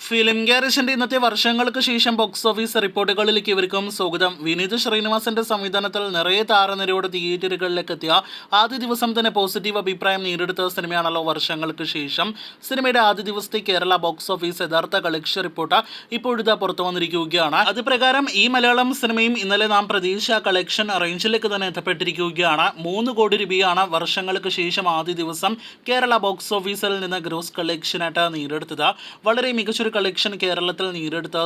Film ഗാരേജിന്റെ ഇന്നത്തെ വർഷങ്ങൾക്ക് ശേഷം ബോക്സ് ഓഫീസ് റിപ്പോർട്ടുകളിലേക്ക് ഇവർക്കും സ്വാഗതം. വിനീത് ശ്രീനിവാസന്റെ സംവിധാനത്തിൽ നിറയെ താരനിരയോടെ തിയേറ്ററുകളിലേക്ക് എത്തിയ ആദ്യ ദിവസം തന്നെ പോസിറ്റീവ് അഭിപ്രായം നേടിയെടുത്ത സിനിമയാണല്ലോ വർഷങ്ങൾക്ക് ശേഷം. സിനിമയുടെ ആദ്യ ദിവസത്തെ കേരള ബോക്സ് ഓഫീസ് യഥാർത്ഥ കളക്ഷൻ റിപ്പോർട്ട് ഇപ്പോഴിതാ പുറത്തു വന്നിരിക്കുകയാണ്. അത് പ്രകാരം ഈ മലയാളം സിനിമയും ഇന്നലെ നാം പ്രതീക്ഷ കളക്ഷൻ റേഞ്ചിലേക്ക് തന്നെ എത്തപ്പെട്ടിരിക്കുകയാണ്. 3 കോടി രൂപയാണ് വർഷങ്ങൾക്ക് ശേഷം ആദ്യ ദിവസം കേരള ബോക്സ് ഓഫീസിൽ നിന്ന് ഗ്രോസ് കളക്ഷനായിട്ട് നേടിയെടുത്തത്. വളരെ മികച്ച കളക്ഷൻ കേരളത്തിൽ നേടിയെടുത്ത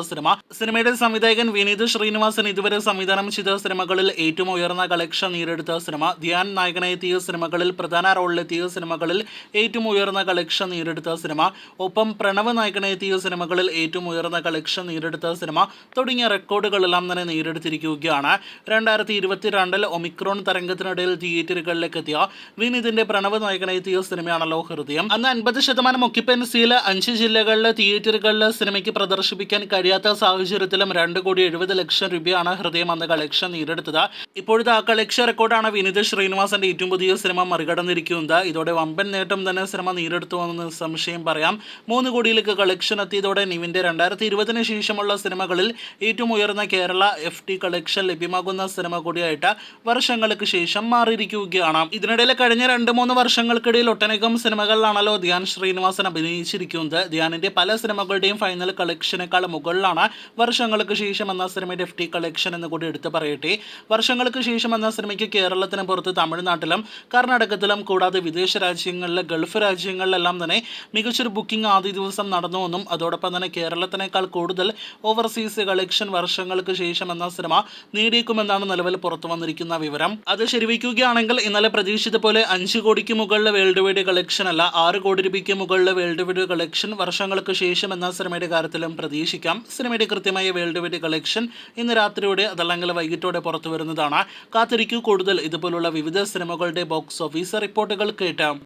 സിനിമയുടെ സംവിധായകൻ വിനീത് ശ്രീനിവാസൻ ഇതുവരെ സംവിധാനം ചെയ്ത സിനിമകളിൽ ഏറ്റവും ഉയർന്ന കളക്ഷൻ നേടിയെടുത്ത സിനിമ. ധ്യാൻ നായകനെത്തിയ സിനിമകളിൽ പ്രധാന റോളിലെത്തിയ സിനിമകളിൽ ഏറ്റവും ഉയർന്ന കളക്ഷൻ നേടിയെടുത്ത സിനിമ. ഒപ്പം പ്രണവ് നായകനെത്തിയ സിനിമകളിൽ ഏറ്റവും ഉയർന്ന കളക്ഷൻ നേടിയെടുത്ത സിനിമ തുടങ്ങിയ റെക്കോർഡുകളെല്ലാം തന്നെ നേടിയെടുത്തിരിക്കുകയാണ്. 2022 ഒമിക്രോൺ തരംഗത്തിനിടയിൽ തിയേറ്ററുകളിലേക്ക് എത്തിയ വിനീതിന്റെ പ്രണവ് നായകനെത്തിയ സിനിമയാണല്ലോ ഹൃദയം. അന്ന് 50% ഒക്യുപ്പൻസിയിൽ 5 ജില്ലകളിലെ തിയേറ്ററുകൾ സിനിമയ്ക്ക് പ്രദർശിപ്പിക്കാൻ കഴിയാത്ത സാഹചര്യത്തിലും 2,70,00,000 രൂപയാണ് ഹൃദയം അന്ന് കളക്ഷൻ നേടിയെടുത്തത്. ഇപ്പോഴത്തെ ആ കളക്ഷൻ റെക്കോർഡാണ് വിനീത് ശ്രീനിവാസന്റെ ഏറ്റവും പുതിയ സിനിമ മറികടന്നിരിക്കുന്നത്. ഇതോടെ വമ്പൻ നേട്ടം തന്നെ സിനിമ നേടിയെടുത്തുവെന്ന് സംശയം പറയാം. 3 കോടിയിലേക്ക് കളക്ഷൻ എത്തിയതോടെ നിവിന്റെ 2020 ശേഷമുള്ള സിനിമകളിൽ ഏറ്റവും ഉയർന്ന കേരള FT കളക്ഷൻ ലഭ്യമാകുന്ന സിനിമ കൂടിയായിട്ട് വർഷങ്ങൾക്ക് ശേഷം മാറിയിരിക്കുകയാണ്. ഇതിനിടയിൽ കഴിഞ്ഞ 2-3 വർഷങ്ങൾക്കിടയിൽ ഒട്ടനേകം സിനിമകളിലാണല്ലോ ധ്യാൻ ശ്രീനിവാസൻ അഭിനയിച്ചിരിക്കുന്നത്. ധ്യാനിന്റെ പല സിനിമകളുടെയും ഫൈനൽ കളക്ഷനേക്കാൾ മുകളിലാണ് വർഷങ്ങൾക്ക് ശേഷം എന്ന സിനിമയുടെ FT കളക്ഷൻ എന്ന് കൂടി എടുത്തു പറയട്ടെ. വർഷങ്ങൾക്ക് ശേഷം എന്ന സിനിമയ്ക്ക് കേരളത്തിന് പുറത്ത് തമിഴ്നാട്ടിലും കർണാടകത്തിലും കൂടാതെ വിദേശ രാജ്യങ്ങളിലെ ഗൾഫ് രാജ്യങ്ങളിലെല്ലാം തന്നെ മികച്ചൊരു ബുക്കിംഗ് ആദ്യ ദിവസം നടന്നുവെന്നും അതോടൊപ്പം തന്നെ കേരളത്തിനേക്കാൾ കൂടുതൽ ഓവർസീസ് കളക്ഷൻ വർഷങ്ങൾക്ക് ശേഷം എന്ന സിനിമ നേടിയേക്കുമെന്നാണ് നിലവിൽ പുറത്തു വന്നിരിക്കുന്ന വിവരം. അത് ശരിവയ്ക്കുകയാണെങ്കിൽ ഇന്നലെ പ്രതീക്ഷിച്ച പോലെ 5 കോടിക്ക് മുകളിലെ വേൾഡ് വൈഡ് കളക്ഷൻ അല്ല, 6 കോടി രൂപയ്ക്ക് മുകളിലെ വേൾഡ് വൈഡ് കളക്ഷൻ വർഷങ്ങൾക്ക് ശേഷം എന്ന സിനിമയുടെ കാര്യത്തിലും പ്രതീക്ഷിക്കാം. സിനിമയുടെ കൃത്യമായ വേൾഡ് വൈഡ് കളക്ഷൻ ഇന്ന് രാത്രിയോടെ അതല്ലെങ്കിൽ വൈകിട്ടോടെ പുറത്തു വരുന്നതാണ്. കാത്തിരിക്കൂ കൂടുതൽ ഇതുപോലുള്ള വിവിധ സിനിമകളുടെ ബോക്സ് ഓഫീസ് റിപ്പോർട്ടുകൾ കേട്ടാം.